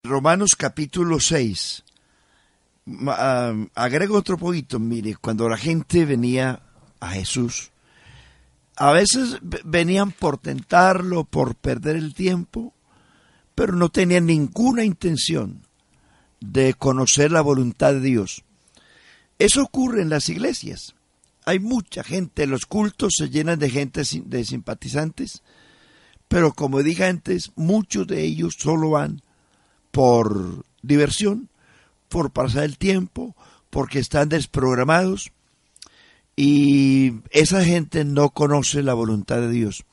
Romanos capítulo 6. Agrego otro poquito. Mire, cuando la gente venía a Jesús, a veces venían por tentarlo, por perder el tiempo, pero no tenían ninguna intención de conocer la voluntad de Dios. Eso ocurre en las iglesias. Hay mucha gente, los cultos se llenan de gente, de simpatizantes, pero como dije antes, muchos de ellos solo van por diversión, por pasar el tiempo, porque están desprogramados, y esa gente no conoce la voluntad de Dios.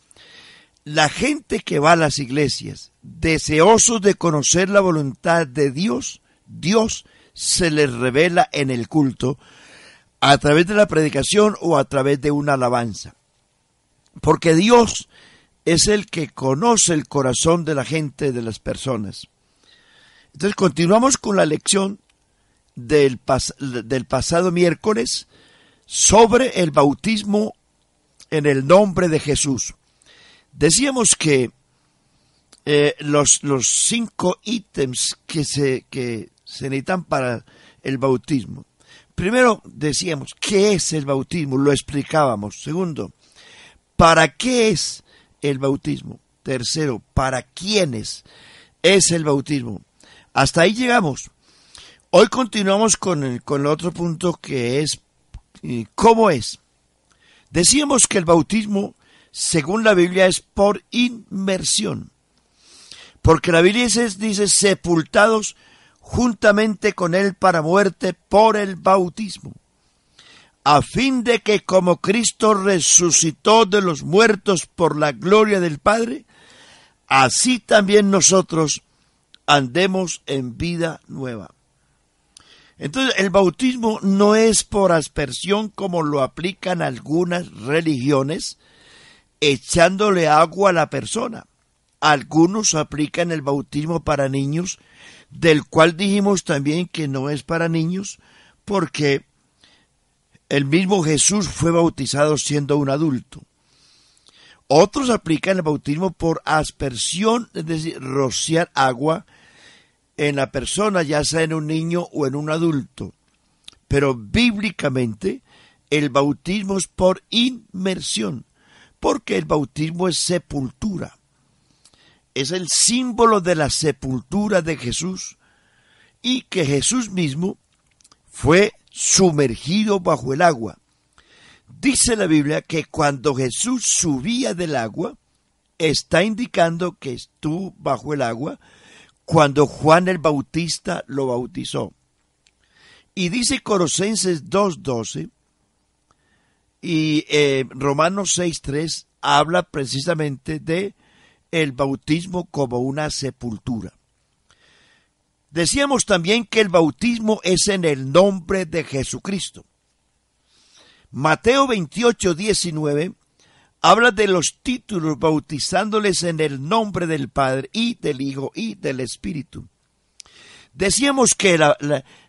La gente que va a las iglesias, deseosos de conocer la voluntad de Dios, Dios se les revela en el culto a través de la predicación o a través de una alabanza. Porque Dios es el que conoce el corazón de la gente, de las personas. Entonces continuamos con la lección del pasado miércoles sobre el bautismo en el nombre de Jesús. Decíamos que los 5 ítems que se necesitan para el bautismo. Primero decíamos, ¿qué es el bautismo? Lo explicábamos. Segundo, ¿para qué es el bautismo? Tercero, ¿para quiénes es el bautismo? Hasta ahí llegamos. Hoy continuamos con el otro punto, que es ¿cómo es? Decíamos que el bautismo, según la Biblia, es por inmersión. Porque la Biblia dice sepultados juntamente con él para muerte por el bautismo, a fin de que como Cristo resucitó de los muertos por la gloria del Padre, así también nosotros andemos en vida nueva. Entonces, el bautismo no es por aspersión como lo aplican algunas religiones, echándole agua a la persona. Algunos aplican el bautismo para niños, del cual dijimos también que no es para niños, porque el mismo Jesús fue bautizado siendo un adulto. Otros aplican el bautismo por aspersión, es decir, rociar agua en la persona, ya sea en un niño o en un adulto. Pero bíblicamente el bautismo es por inmersión, porque el bautismo es sepultura. Es el símbolo de la sepultura de Jesús, y que Jesús mismo fue sumergido bajo el agua. Dice la Biblia que cuando Jesús subía del agua, está indicando que estuvo bajo el agua cuando Juan el Bautista lo bautizó. Y dice Colosenses 2:12 y Romanos 6:3 habla precisamente de el bautismo como una sepultura. Decíamos también que el bautismo es en el nombre de Jesucristo. Mateo 28:19 habla de los títulos, bautizándoles en el nombre del Padre y del Hijo y del Espíritu. Decíamos que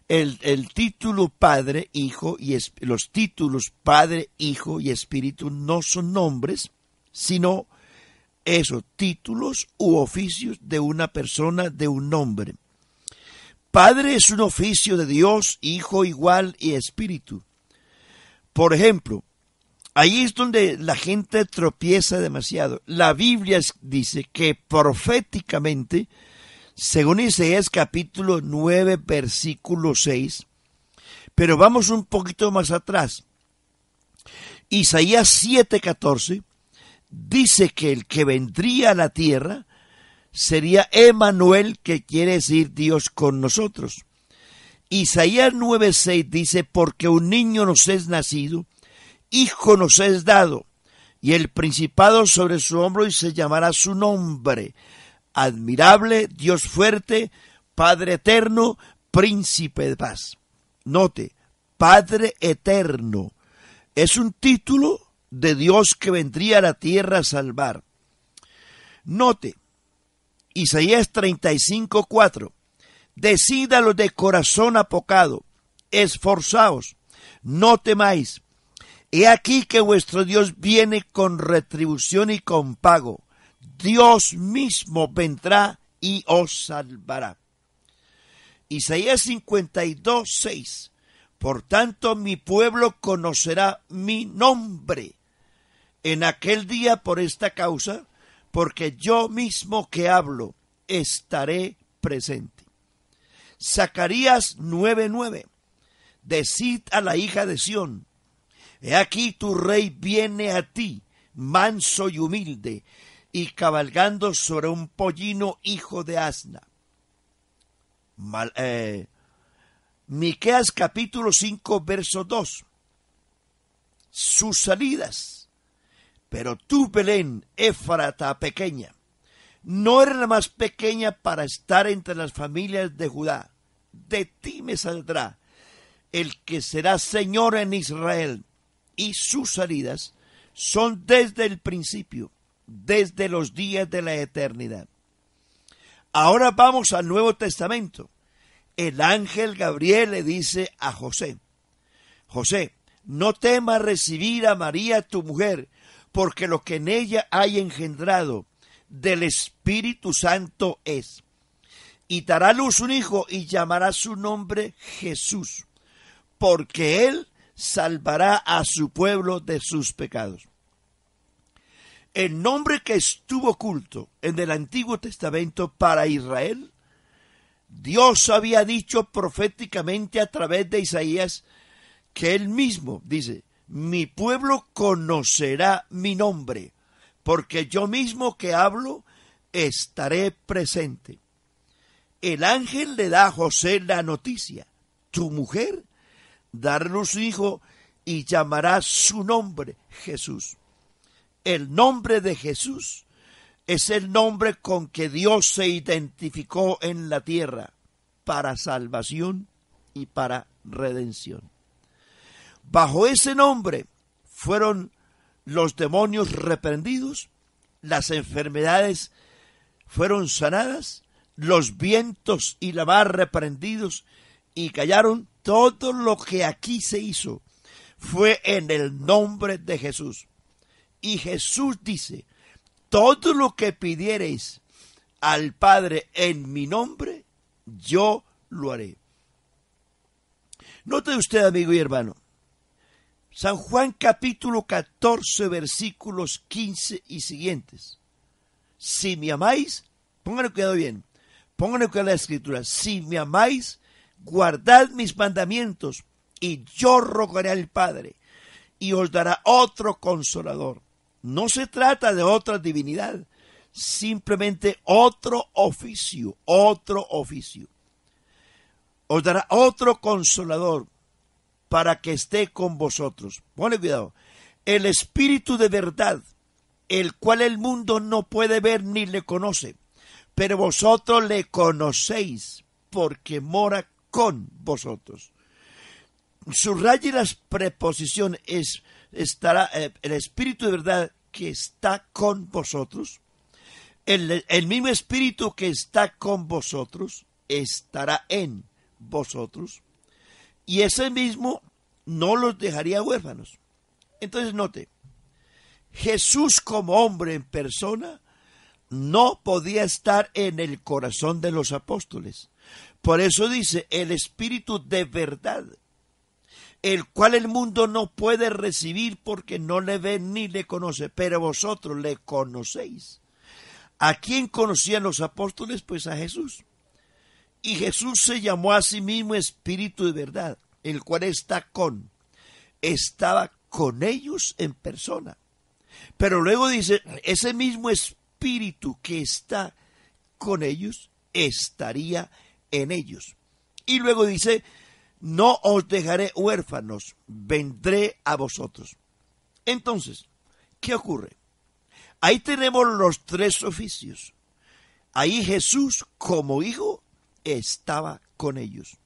el título Padre, Hijo y los títulos Padre, Hijo y Espíritu no son nombres, sino esos títulos u oficios de una persona, de un nombre. Padre es un oficio de Dios, Hijo igual y Espíritu. Por ejemplo, ahí es donde la gente tropieza demasiado. La Biblia dice que proféticamente, según Isaías capítulo 9, versículo 6, pero vamos un poquito más atrás. Isaías 7:14 dice que el que vendría a la tierra sería Emmanuel, que quiere decir Dios con nosotros. Isaías 9:6 dice, porque un niño nos es nacido, hijo nos es dado, y el principado sobre su hombro, y se llamará su nombre, admirable, Dios fuerte, Padre eterno, príncipe de paz. Note, Padre eterno es un título de Dios que vendría a la tierra a salvar. Note, Isaías 35:4, decídalo de corazón apocado, esforzaos, no temáis. He aquí que vuestro Dios viene con retribución y con pago. Dios mismo vendrá y os salvará. Isaías 52:6. Por tanto, mi pueblo conocerá mi nombre en aquel día por esta causa, porque yo mismo que hablo estaré presente. Zacarías 9:9. Decid a la hija de Sión: he aquí tu rey viene a ti, manso y humilde, y cabalgando sobre un pollino hijo de asna. Miqueas capítulo 5, verso 2. Sus salidas. Pero tú, Belén, Éfrata pequeña, no eres la más pequeña para estar entre las familias de Judá. De ti me saldrá el que será Señor en Israel, y sus salidas son desde el principio, desde los días de la eternidad. Ahora vamos al Nuevo Testamento. El ángel Gabriel le dice a José: José, no temas recibir a María tu mujer, porque lo que en ella hay engendrado del Espíritu Santo es. Y dará a luz un hijo y llamará su nombre Jesús, porque él salvará a su pueblo de sus pecados. El nombre que estuvo oculto en el Antiguo Testamento para Israel, Dios había dicho proféticamente a través de Isaías que él mismo dice: mi pueblo conocerá mi nombre, porque yo mismo que hablo estaré presente. El ángel le da a José la noticia: tu mujer dará a luz un hijo y llamará su nombre Jesús. El nombre de Jesús es el nombre con que Dios se identificó en la tierra para salvación y para redención. Bajo ese nombre fueron los demonios reprendidos, las enfermedades fueron sanadas, los vientos y la mar reprendidos y callaron. Todo lo que aquí se hizo fue en el nombre de Jesús. Y Jesús dice: todo lo que pidiereis al Padre en mi nombre, yo lo haré. Note usted, amigo y hermano, San Juan capítulo 14, versículos 15 y siguientes. Si me amáis, pónganle cuidado bien, pónganle cuidado a la escritura: si me amáis, guardad mis mandamientos, y yo rogaré al Padre, y os dará otro consolador. No se trata de otra divinidad, simplemente otro oficio, otro oficio. Os dará otro consolador para que esté con vosotros. Ponle cuidado. El Espíritu de verdad, el cual el mundo no puede ver ni le conoce, pero vosotros le conocéis, porque mora con vosotros. Subraye las preposiciones: estará el Espíritu de verdad que está con vosotros. El mismo Espíritu que está con vosotros estará en vosotros, y ese mismo no los dejaría huérfanos. Entonces note, Jesús como hombre en persona no podía estar en el corazón de los apóstoles. Por eso dice: el Espíritu de verdad, el cual el mundo no puede recibir porque no le ve ni le conoce, pero vosotros le conocéis. ¿A quién conocían los apóstoles? Pues a Jesús. Y Jesús se llamó a sí mismo Espíritu de verdad, el cual estaba con ellos en persona. Pero luego dice: ese mismo Espíritu que está con ellos estaría en ellos. Y luego dice: no os dejaré huérfanos, vendré a vosotros. Entonces, ¿qué ocurre? Ahí tenemos los tres oficios. Ahí Jesús como hijo estaba con ellos.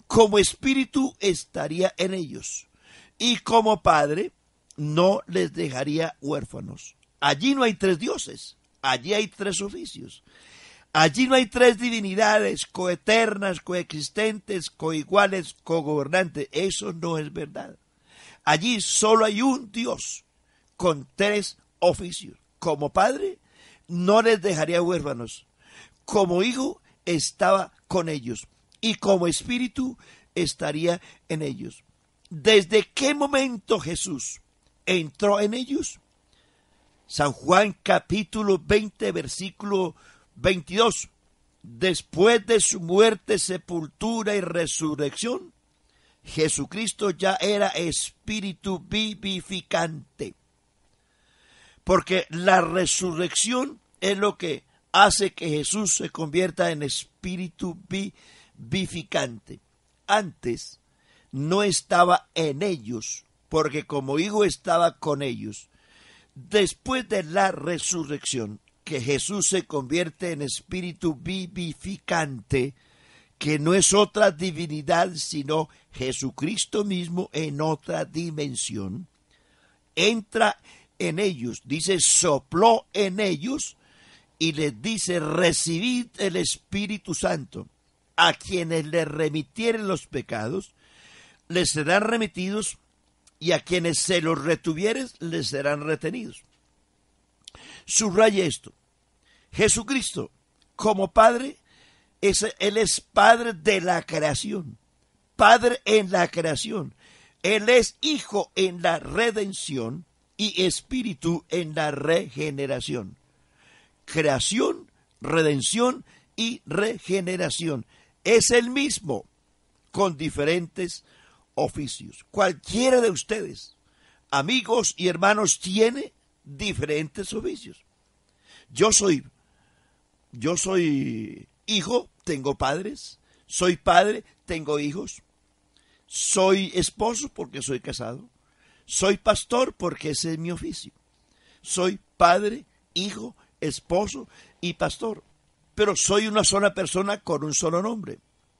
Como espíritu estaría en ellos. Y como padre no les dejaría huérfanos. Allí no hay tres dioses. Allí hay tres oficios. Allí no hay tres divinidades coeternas, coexistentes, coiguales, cogobernantes. Eso no es verdad. Allí solo hay un Dios con tres oficios. Como padre no les dejaría huérfanos. Como hijo estaba con ellos. y como espíritu estaría en ellos. ¿Desde qué momento Jesús entró en ellos? San Juan capítulo 20, versículo 22. Después de su muerte, sepultura y resurrección, Jesucristo ya era espíritu vivificante. Porque la resurrección es lo que hace que Jesús se convierta en espíritu vivificante. Antes no estaba en ellos, porque como hijo estaba con ellos. Después de la resurrección, que Jesús se convierte en espíritu vivificante, que no es otra divinidad sino Jesucristo mismo en otra dimensión, entra en ellos, dice, sopló en ellos y les dice, recibid el Espíritu Santo. A quienes le remitieren los pecados, les serán remitidos, y a quienes se los retuvieres, les serán retenidos. Subraya esto. Jesucristo, como Padre, Él es Padre de la creación, Padre en la creación. Él es Hijo en la redención y Espíritu en la regeneración. Creación, redención y regeneración. Es el mismo, con diferentes oficios. Cualquiera de ustedes, amigos y hermanos, tiene diferentes oficios. Yo soy hijo, tengo padres. Soy padre, tengo hijos. Soy esposo porque soy casado. Soy pastor porque ese es mi oficio. Soy padre, hijo, esposo y pastor. Pero soy una sola persona con un solo nombre.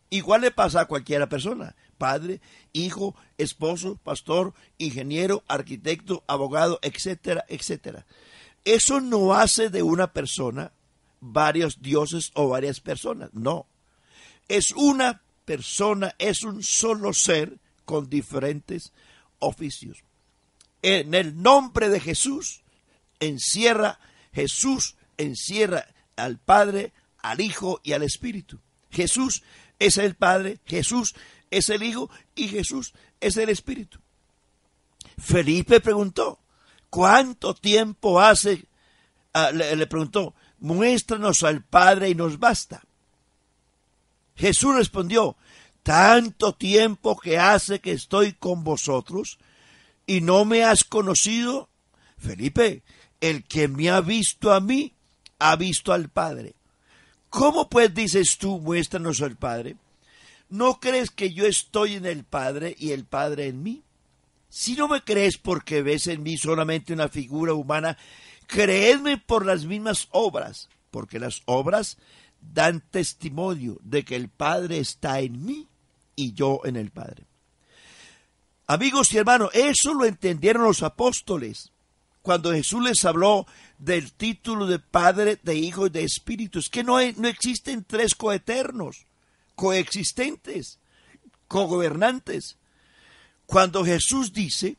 Igual le pasa a cualquiera persona. Padre, hijo, esposo, pastor, ingeniero, arquitecto, abogado, etcétera, etcétera. Eso no hace de una persona varios dioses o varias personas. No. Es una persona, es un solo ser con diferentes oficios. En el nombre de Jesús Jesús encierra al Padre, al Hijo y al Espíritu. Jesús es el Padre, Jesús es el Hijo y Jesús es el Espíritu. Felipe preguntó, ¿cuánto tiempo hace? Le preguntó, muéstranos al Padre y nos basta. Jesús respondió, tanto tiempo que hace que estoy con vosotros y no me has conocido. Felipe, el que me ha visto a mí, ha visto al Padre. ¿Cómo pues dices tú, muéstranos al Padre? ¿No crees que yo estoy en el Padre y el Padre en mí? Si no me crees porque ves en mí solamente una figura humana, creedme por las mismas obras, porque las obras dan testimonio de que el Padre está en mí y yo en el Padre. Amigos y hermanos, eso lo entendieron los apóstoles cuando Jesús les habló del título de Padre, de Hijo y de Espíritu. Es que no existen tres coeternos, coexistentes, cogobernantes. Cuando Jesús dice,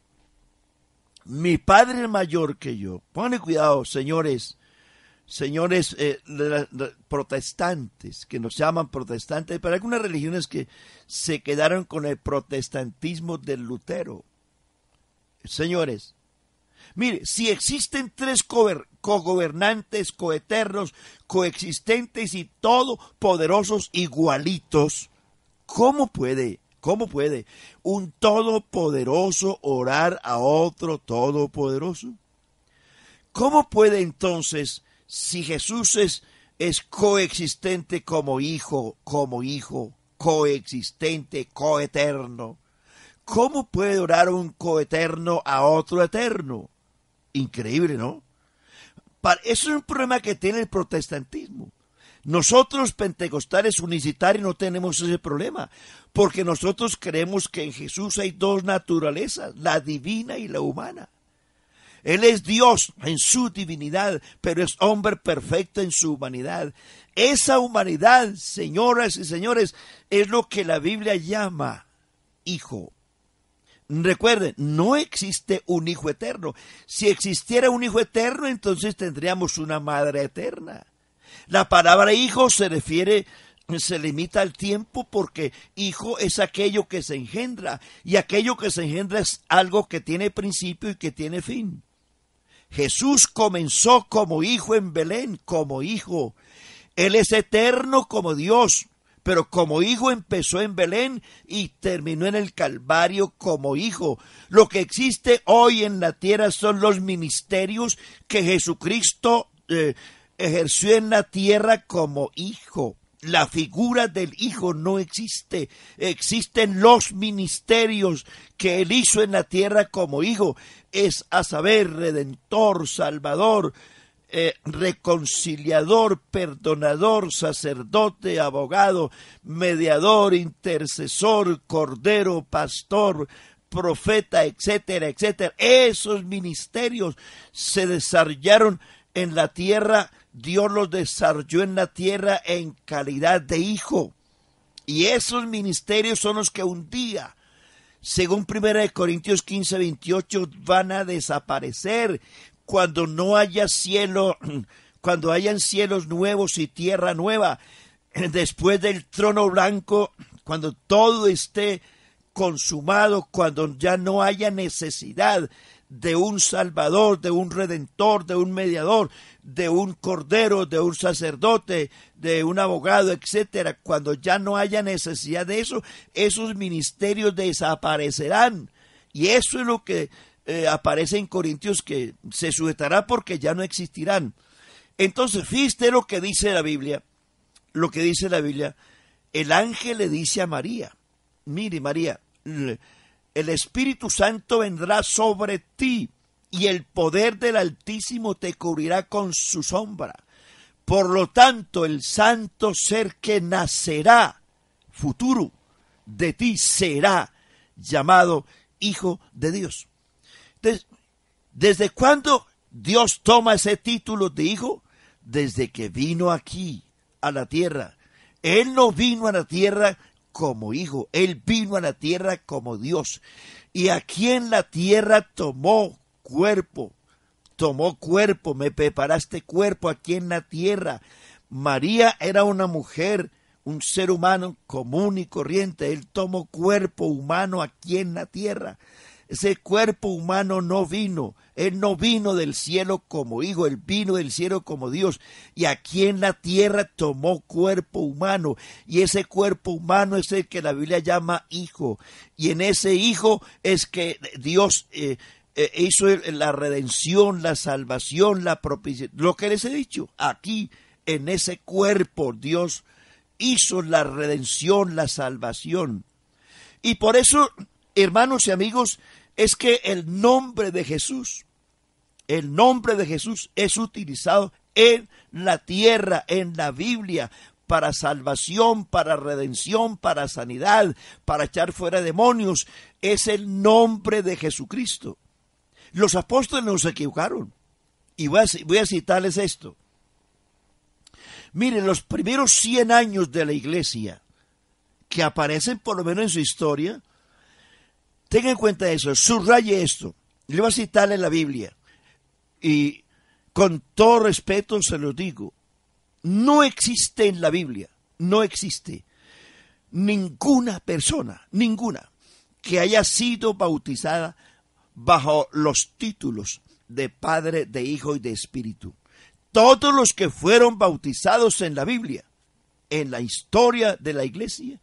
mi Padre es mayor que yo. Pongan cuidado, señores protestantes, que nos llaman protestantes, pero hay algunas religiones que se quedaron con el protestantismo del Lutero. Señores, mire, si existen tres cogobernantes, coeternos, coexistentes y todopoderosos igualitos, ¿cómo puede un todopoderoso orar a otro todopoderoso? ¿Cómo puede entonces, si Jesús es coexistente como hijo, coexistente, coeterno, cómo puede orar un coeterno a otro eterno? Increíble, ¿no? Eso es un problema que tiene el protestantismo. Nosotros, pentecostales unicitarios, no tenemos ese problema, porque nosotros creemos que en Jesús hay dos naturalezas, la divina y la humana. Él es Dios en su divinidad, pero es hombre perfecto en su humanidad. Esa humanidad, señoras y señores, es lo que la Biblia llama hijo. Recuerden, no existe un hijo eterno. Si existiera un hijo eterno, entonces tendríamos una madre eterna. La palabra hijo se refiere se limita al tiempo, porque hijo es aquello que se engendra, y aquello que se engendra es algo que tiene principio y que tiene fin. Jesús comenzó como hijo en Belén, como hijo. Él es eterno como Dios, pero como hijo empezó en Belén y terminó en el Calvario como hijo. Lo que existe hoy en la tierra son los ministerios que Jesucristo ejerció en la tierra como hijo. La figura del hijo no existe. Existen los ministerios que él hizo en la tierra como hijo. Es a saber, redentor, salvador, reconciliador, perdonador, sacerdote, abogado, mediador, intercesor, cordero, pastor, profeta, etcétera, etcétera. Esos ministerios se desarrollaron en la tierra. Dios los desarrolló en la tierra en calidad de hijo. Y esos ministerios son los que un día, según 1 Corintios 15, 28, van a desaparecer cuando no haya cielo, cuando hayan cielos nuevos y tierra nueva, después del trono blanco, cuando todo esté consumado, cuando ya no haya necesidad de un salvador, de un redentor, de un mediador, de un cordero, de un sacerdote, de un abogado, etcétera. Cuando ya no haya necesidad de eso, esos ministerios desaparecerán. Y eso es lo que aparece en Corintios, que se sujetará porque ya no existirán. Entonces, fíjate lo que dice la Biblia. Lo que dice la Biblia. El ángel le dice a María: mire, María, el Espíritu Santo vendrá sobre ti y el poder del Altísimo te cubrirá con su sombra. Por lo tanto, el santo ser que nacerá, futuro, de ti será llamado Hijo de Dios. ¿Desde cuándo Dios toma ese título de hijo? Desde que vino aquí a la tierra. Él no vino a la tierra como hijo, él vino a la tierra como Dios. Y aquí en la tierra tomó cuerpo, me preparaste cuerpo aquí en la tierra. María era una mujer, un ser humano común y corriente. Él tomó cuerpo humano aquí en la tierra. Ese cuerpo humano no vino, él no vino del cielo como hijo, él vino del cielo como Dios. Y aquí en la tierra tomó cuerpo humano. Y ese cuerpo humano es el que la Biblia llama hijo. Y en ese hijo es que Dios hizo la redención, la salvación, la propiciación. Lo que les he dicho, aquí en ese cuerpo Dios hizo la redención, la salvación. Y por eso, hermanos y amigos, es que el nombre de Jesús es utilizado en la tierra, en la Biblia, para salvación, para redención, para sanidad, para echar fuera demonios. Es el nombre de Jesucristo. Los apóstoles no se equivocaron. Y voy a citarles esto. Miren, los primeros 100 años de la iglesia, que aparecen por lo menos en su historia, tengan en cuenta eso, subraye esto. Le voy a citar en la Biblia. Y con todo respeto se lo digo. No existe en la Biblia, no existe ninguna persona, ninguna, que haya sido bautizada bajo los títulos de Padre, de Hijo y de Espíritu. Todos los que fueron bautizados en la Biblia, en la historia de la iglesia,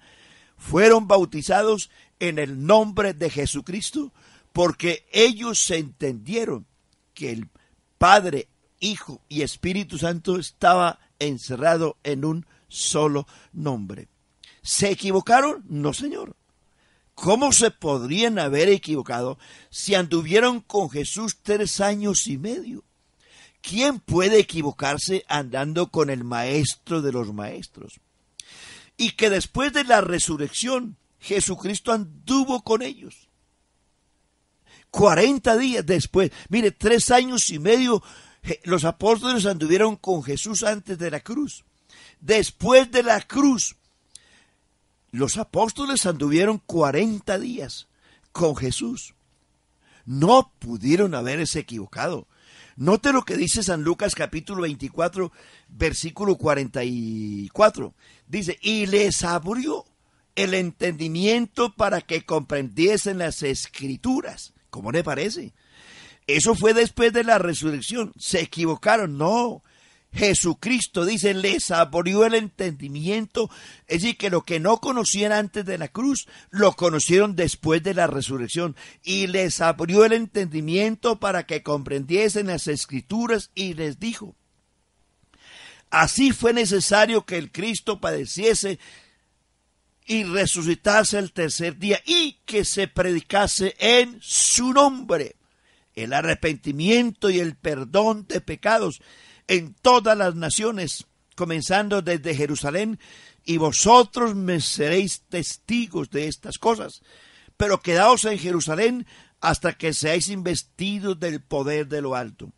fueron bautizados en el nombre de Jesucristo, porque ellos se entendieron que el Padre, Hijo y Espíritu Santo estaba encerrado en un solo nombre. ¿Se equivocaron? No, señor. ¿Cómo se podrían haber equivocado si anduvieron con Jesús 3 años y medio? ¿Quién puede equivocarse andando con el maestro de los maestros? Y que después de la resurrección, Jesucristo anduvo con ellos. 40 días después, mire, 3 años y medio, los apóstoles anduvieron con Jesús antes de la cruz. Después de la cruz, los apóstoles anduvieron 40 días con Jesús. No pudieron haberse equivocado. Note lo que dice San Lucas capítulo 24, versículo 44. Dice, y les abrió el entendimiento para que comprendiesen las Escrituras. ¿Cómo le parece? Eso fue después de la resurrección. Se equivocaron, no. Jesucristo, dice, les abrió el entendimiento, es decir, que lo que no conocían antes de la cruz, lo conocieron después de la resurrección, y les abrió el entendimiento para que comprendiesen las Escrituras, y les dijo, así fue necesario que el Cristo padeciese y resucitase el tercer día, y que se predicase en su nombre el arrepentimiento y el perdón de pecados en todas las naciones, comenzando desde Jerusalén, y vosotros me seréis testigos de estas cosas. Pero quedaos en Jerusalén hasta que seáis investidos del poder de lo alto.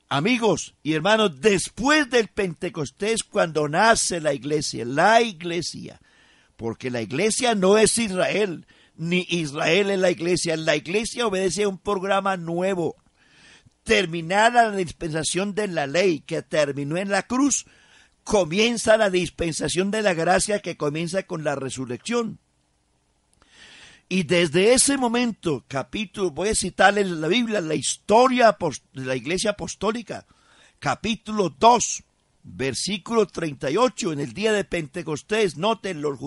Amigos y hermanos, después del Pentecostés, cuando nace la iglesia, porque la iglesia no es Israel, ni Israel es la iglesia obedece a un programa nuevo. Terminada la dispensación de la ley que terminó en la cruz, comienza la dispensación de la gracia que comienza con la resurrección. Y desde ese momento, voy a citarles la Biblia, la historia de la iglesia apostólica, capítulo 2, versículo 38, en el día de Pentecostés, noten, los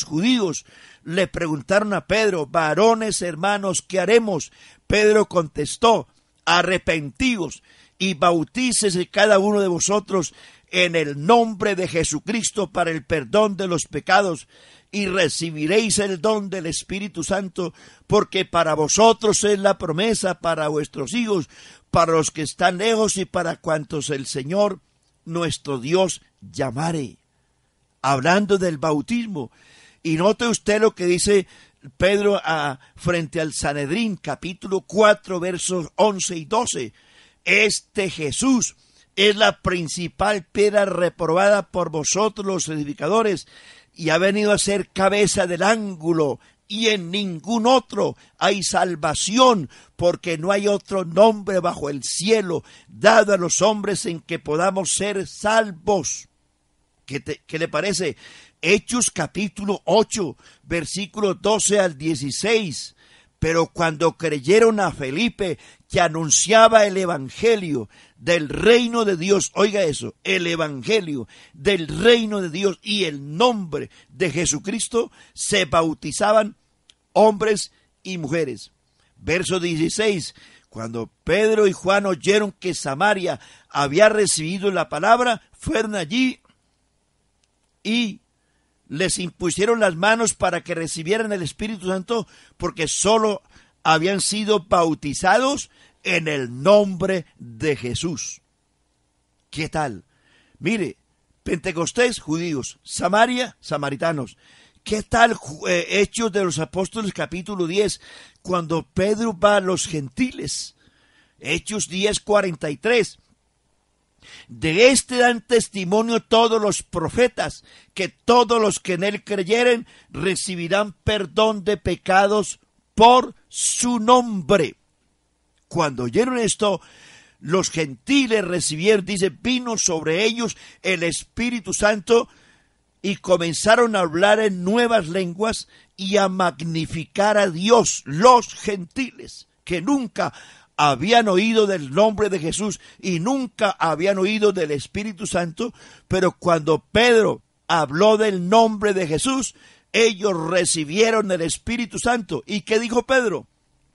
judíos le preguntaron a Pedro, varones hermanos, ¿qué haremos? Pedro contestó, arrepentíos y bautícese cada uno de vosotros en el nombre de Jesucristo para el perdón de los pecados, y recibiréis el don del Espíritu Santo, porque para vosotros es la promesa, para vuestros hijos, para los que están lejos y para cuantos el Señor nuestro Dios llamare. Hablando del bautismo. Y note usted lo que dice Pedro frente al Sanedrín, capítulo 4, versos 11 y 12. Este Jesús es la principal piedra reprobada por vosotros los edificadores, y ha venido a ser cabeza del ángulo, y en ningún otro hay salvación, porque no hay otro nombre bajo el cielo dado a los hombres en que podamos ser salvos. ¿Qué le parece? Hechos capítulo 8, versículos 12 al 16. Pero cuando creyeron a Felipe, que anunciaba el evangelio del reino de Dios, oiga eso, el evangelio del reino de Dios y el nombre de Jesucristo, se bautizaban hombres y mujeres. Verso 16. Cuando Pedro y Juan oyeron que Samaria había recibido la palabra, fueron allí y les impusieron las manos para que recibieran el Espíritu Santo, porque solo habían sido bautizados en el nombre de Jesús. ¿Qué tal? Mire, Pentecostés, judíos; Samaria, samaritanos. ¿Qué tal Hechos de los Apóstoles, capítulo 10, cuando Pedro va a los gentiles? Hechos 10, 43. De este dan testimonio todos los profetas, que todos los que en él creyeren recibirán perdón de pecados por su nombre. Cuando oyeron esto, los gentiles recibieron, dice, vino sobre ellos el Espíritu Santo, y comenzaron a hablar en nuevas lenguas y a magnificar a Dios. Los gentiles que nunca habían oído del nombre de Jesús y nunca habían oído del Espíritu Santo, pero cuando Pedro habló del nombre de Jesús, ellos recibieron el Espíritu Santo. ¿Y qué dijo Pedro?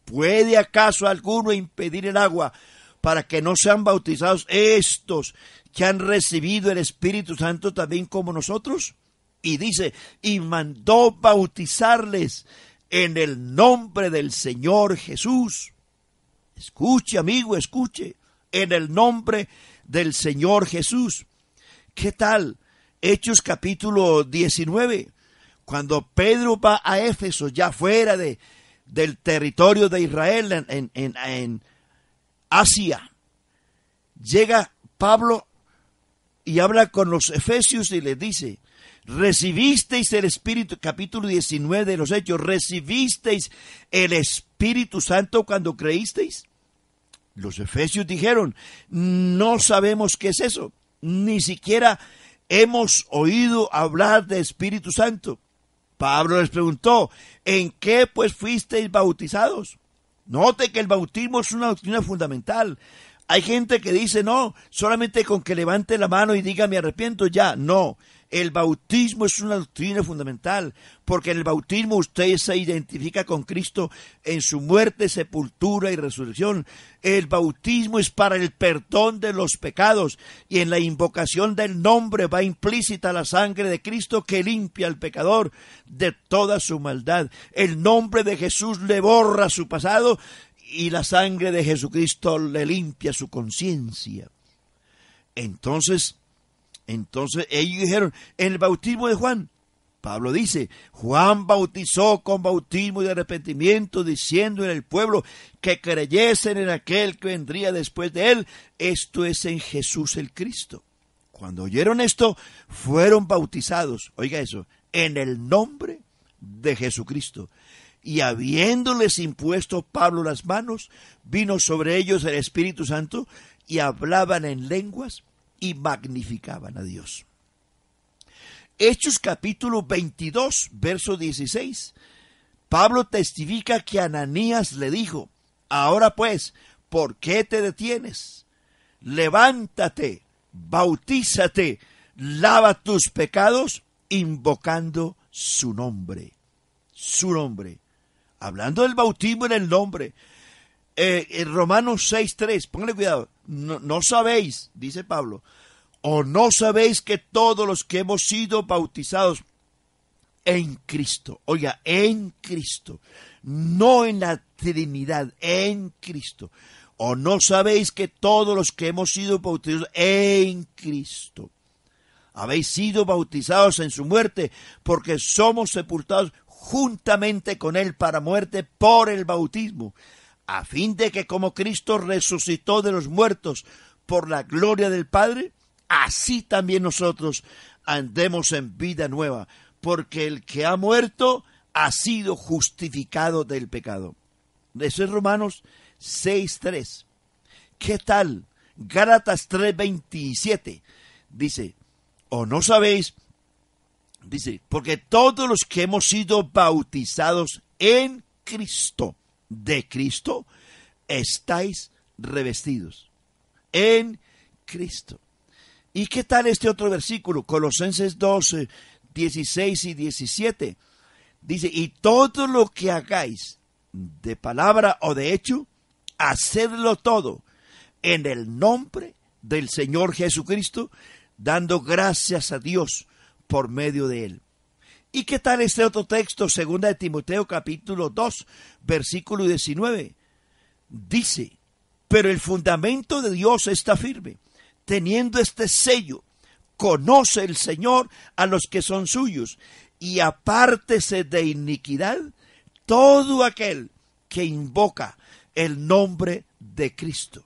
¿Puede acaso alguno impedir el agua para que no sean bautizados estos que han recibido el Espíritu Santo también como nosotros? Y dice, y mandó bautizarles en el nombre del Señor Jesús. Escuche, amigo, escuche, en el nombre del Señor Jesús. ¿Qué tal? Hechos capítulo 19, cuando Pedro va a Éfeso, ya fuera del territorio de Israel, en Asia. Llega Pablo y habla con los efesios y les dice, recibisteis el Espíritu, capítulo 19 de los Hechos, recibisteis el Espíritu Santo cuando creísteis. Los efesios dijeron, no sabemos qué es eso, ni siquiera hemos oído hablar de Espíritu Santo. Pablo les preguntó, ¿en qué pues fuisteis bautizados? Note que el bautismo es una doctrina fundamental. Hay gente que dice, no, solamente con que levante la mano y diga me arrepiento ya. No, el bautismo es una doctrina fundamental, porque en el bautismo usted se identifica con Cristo en su muerte, sepultura y resurrección. El bautismo es para el perdón de los pecados, y en la invocación del nombre va implícita la sangre de Cristo que limpia al pecador de toda su maldad. El nombre de Jesús le borra su pasado, y la sangre de Jesucristo le limpia su conciencia. Entonces ellos dijeron, en el bautismo de Juan, Pablo dice, Juan bautizó con bautismo de arrepentimiento, diciendo en el pueblo que creyesen en aquel que vendría después de él, esto es en Jesús el Cristo. Cuando oyeron esto, fueron bautizados, oiga eso, en el nombre de Jesucristo. Y habiéndoles impuesto Pablo las manos, vino sobre ellos el Espíritu Santo, y hablaban en lenguas, y magnificaban a Dios. Hechos capítulo 22, verso 16. Pablo testifica que Ananías le dijo, ahora pues, ¿por qué te detienes? Levántate, bautízate, lava tus pecados, invocando su nombre. Su nombre. Hablando del bautismo en el nombre. En Romanos 6:3, póngale cuidado, no sabéis, dice Pablo, o no sabéis que todos los que hemos sido bautizados en Cristo, oiga, en Cristo, no en la Trinidad, en Cristo, o no sabéis que todos los que hemos sido bautizados en Cristo, habéis sido bautizados en su muerte, porque somos sepultados juntamente con él para muerte por el bautismo, a fin de que como Cristo resucitó de los muertos por la gloria del Padre, así también nosotros andemos en vida nueva, porque el que ha muerto ha sido justificado del pecado. Eso es Romanos 6:3. ¿Qué tal? Gálatas 3:27 dice, ¿o no sabéis? Dice, porque todos los que hemos sido bautizados en Cristo, de Cristo, estáis revestidos en Cristo. ¿Y qué tal este otro versículo? Colosenses 2, 16 y 17. Dice, y todo lo que hagáis, de palabra o de hecho, hacedlo todo en el nombre del Señor Jesucristo, dando gracias a Dios por medio de él. ¿Y qué tal este otro texto? 2 de Timoteo capítulo 2, versículo 19. Dice, pero el fundamento de Dios está firme, teniendo este sello, conoce el Señor a los que son suyos, y apártese de iniquidad todo aquel que invoca el nombre de Cristo.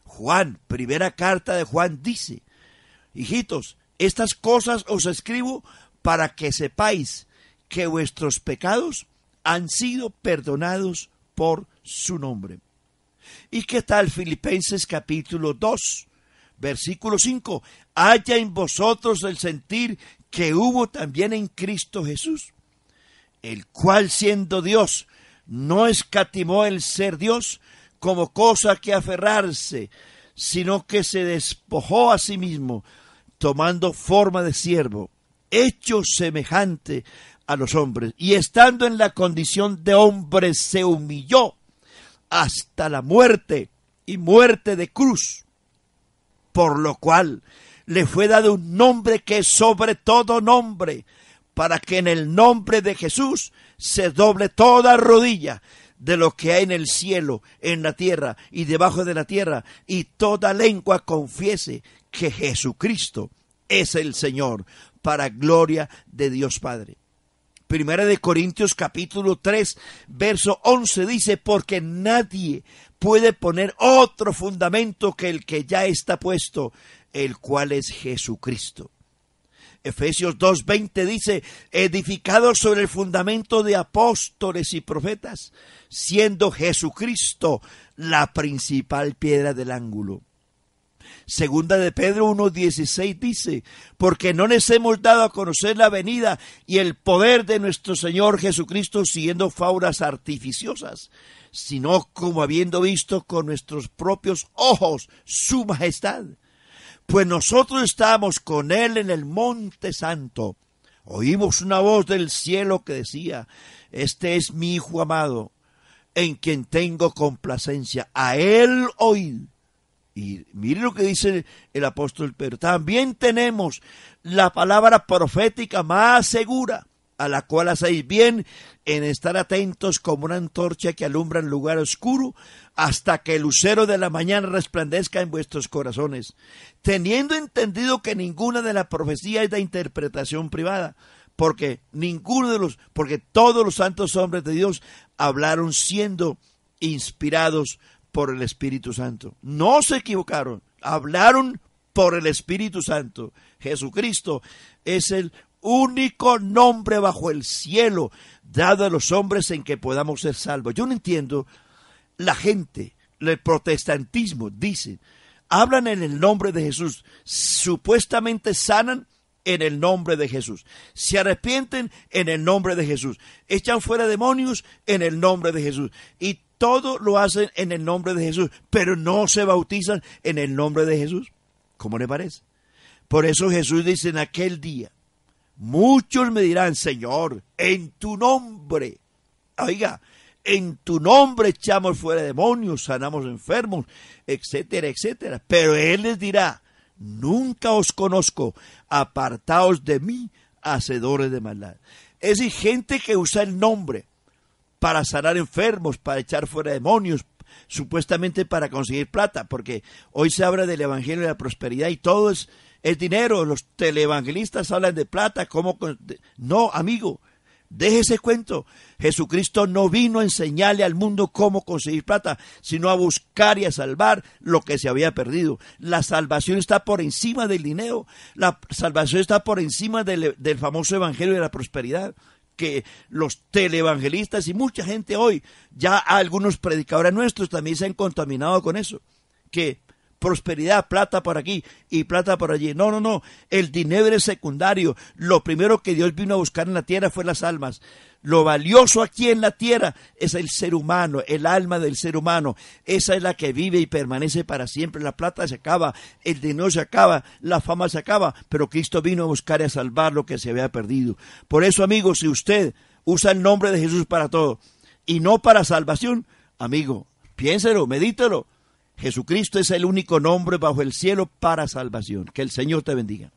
Juan, primera carta de Juan dice, hijitos, estas cosas os escribo para que sepáis que vuestros pecados han sido perdonados por su nombre. ¿Y qué tal Filipenses capítulo 2, versículo 5? Haya en vosotros el sentir que hubo también en Cristo Jesús, el cual siendo Dios, no escatimó el ser Dios como cosa que aferrarse, sino que se despojó a sí mismo, tomando forma de siervo, hecho semejante a los hombres, y estando en la condición de hombre se humilló hasta la muerte y muerte de cruz, por lo cual le fue dado un nombre que es sobre todo nombre, para que en el nombre de Jesús se doble toda rodilla de lo que hay en el cielo, en la tierra y debajo de la tierra, y toda lengua confiese que Jesucristo es el Señor, para gloria de Dios Padre. Primera de Corintios capítulo 3, verso 11 dice, porque nadie puede poner otro fundamento que el que ya está puesto, el cual es Jesucristo. Efesios 2:20 dice, edificados sobre el fundamento de apóstoles y profetas, siendo Jesucristo la principal piedra del ángulo. Segunda de Pedro 1:16 dice, porque no les hemos dado a conocer la venida y el poder de nuestro Señor Jesucristo siguiendo fábulas artificiosas, sino como habiendo visto con nuestros propios ojos su majestad. Pues nosotros estábamos con él en el monte santo. Oímos una voz del cielo que decía, este es mi Hijo amado, en quien tengo complacencia. A él oíd. Y mire lo que dice el apóstol Pedro. También tenemos la palabra profética más segura, a la cual hacéis bien en estar atentos como una antorcha que alumbra en lugar oscuro, hasta que el lucero de la mañana resplandezca en vuestros corazones, teniendo entendido que ninguna de la profecía es de interpretación privada, porque todos los santos hombres de Dios hablaron siendo inspirados por el Espíritu Santo. No se equivocaron, hablaron por el Espíritu Santo. Jesucristo es el único nombre bajo el cielo dado a los hombres en que podamos ser salvos. Yo no entiendo, la gente, el protestantismo, dicen, hablan en el nombre de Jesús, supuestamente sanan en el nombre de Jesús, se arrepienten en el nombre de Jesús, echan fuera demonios en el nombre de Jesús, y todo lo hacen en el nombre de Jesús, pero no se bautizan en el nombre de Jesús. ¿Cómo le parece? Por eso Jesús dice en aquel día, muchos me dirán, Señor, en tu nombre, oiga, en tu nombre echamos fuera demonios, sanamos enfermos, etcétera, etcétera. Pero Él les dirá, nunca os conozco, apartaos de mí, hacedores de maldad. Es decir, gente que usa el nombre para sanar enfermos, para echar fuera demonios, supuestamente para conseguir plata, porque hoy se habla del evangelio de la prosperidad y todo es dinero. Los televangelistas hablan de plata, no, amigo, deje ese cuento. Jesucristo no vino a enseñarle al mundo cómo conseguir plata, sino a buscar y a salvar lo que se había perdido. La salvación está por encima del dinero, la salvación está por encima del famoso evangelio de la prosperidad, que los televangelistas y mucha gente hoy, ya algunos predicadores nuestros también se han contaminado con eso, que prosperidad, plata por aquí y plata por allí. No, el dinero es secundario. Lo primero que Dios vino a buscar en la tierra fue las almas. Lo valioso aquí en la tierra es el ser humano, el alma del ser humano. Esa es la que vive y permanece para siempre. La plata se acaba, el dinero se acaba, la fama se acaba, pero Cristo vino a buscar y a salvar lo que se había perdido. Por eso, amigo, si usted usa el nombre de Jesús para todo y no para salvación, amigo, piénselo, medítelo. Jesucristo es el único nombre bajo el cielo para salvación. Que el Señor te bendiga.